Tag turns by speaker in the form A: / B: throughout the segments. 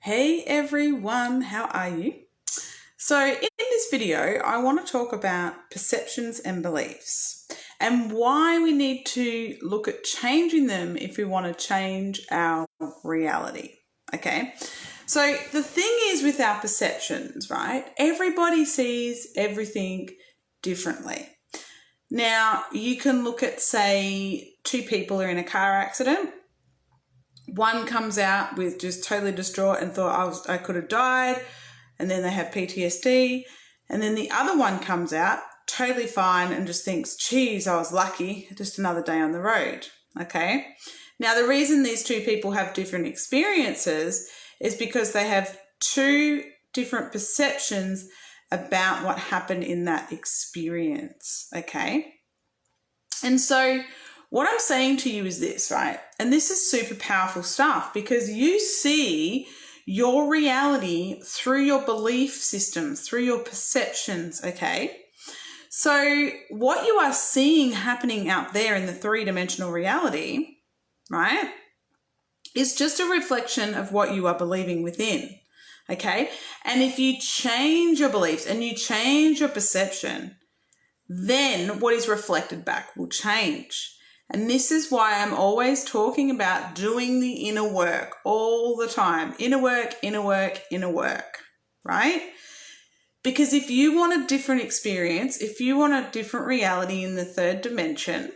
A: Hey everyone, how are you? So in this video, I want to talk about perceptions and beliefs and why we need to look at changing them if we want to change our reality. Okay, so the thing is with our perceptions, right? Everybody sees everything differently. Now, you can look at, say, two people are in a car accident. One comes out with just totally distraught and thought I could have died, and then they have PTSD. And then the other one comes out totally fine and just thinks, geez, I was lucky, just another day on the road. Okay. Now, the reason these two people have different experiences is because they have two different perceptions about what happened in that experience. Okay. And so what I'm saying to you is this, right? And this is super powerful stuff because you see your reality through your belief systems, through your perceptions, okay? So what you are seeing happening out there in the three-dimensional reality, right, is just a reflection of what you are believing within, okay? And if you change your beliefs and you change your perception, then what is reflected back will change. And this is why I'm always talking about doing the inner work all the time. Inner work, inner work, inner work, right? Because if you want a different experience, if you want a different reality in the third dimension,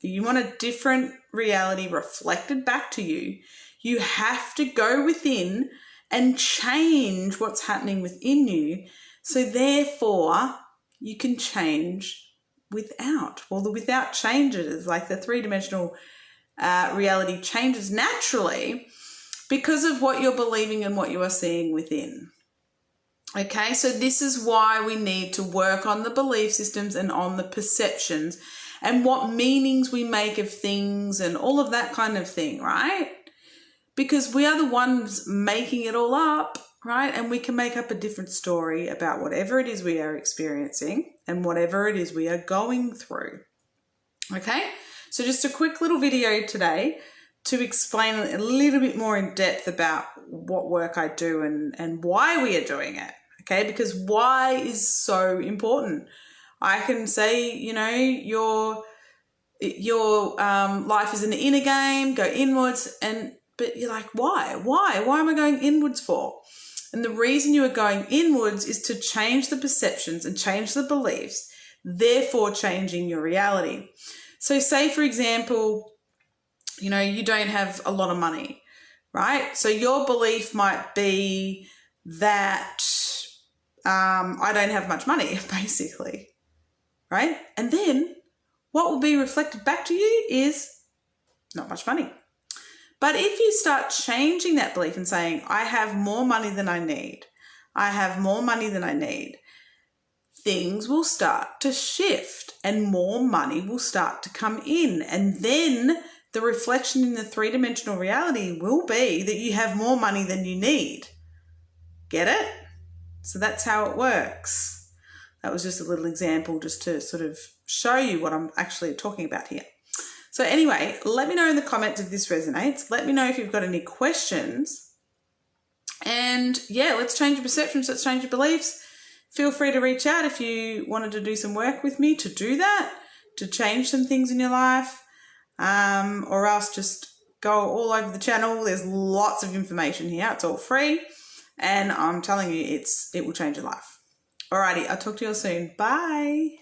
A: you want a different reality reflected back to you, you have to go within and change what's happening within you. So therefore, you can change without. Well, the without changes, like the three-dimensional reality changes naturally because of what you're believing and what you are seeing within. Okay, so this is why we need to work on the belief systems and on the perceptions and what meanings we make of things and all of that kind of thing, right? Because we are the ones making it all up, right? And we can make up a different story about whatever it is we are experiencing and whatever it is we are going through. Okay, so just a quick little video today to explain a little bit more in depth about what work I do and why we are doing it. Okay, because why is so important. I can say, you know, your life is an inner game, go inwards, but you're like, why? Why am I going inwards for? And the reason you are going inwards is to change the perceptions and change the beliefs, therefore changing your reality. So say, for example, you know, you don't have a lot of money, right? So your belief might be that I don't have much money, basically, right? And then what will be reflected back to you is not much money. But if you start changing that belief and saying, I have more money than I need, I have more money than I need, things will start to shift and more money will start to come in. And then the reflection in the three-dimensional reality will be that you have more money than you need. Get it? So that's how it works. That was just a little example just to sort of show you what I'm actually talking about here. So anyway, let me know in the comments if this resonates. Let me know if you've got any questions. And yeah, let's change your perceptions. Let's change your beliefs. Feel free to reach out if you wanted to do some work with me to do that, to change some things in your life, or else just go all over the channel. There's lots of information here. It's all free. And I'm telling you, it will change your life. Alrighty, I'll talk to you all soon. Bye.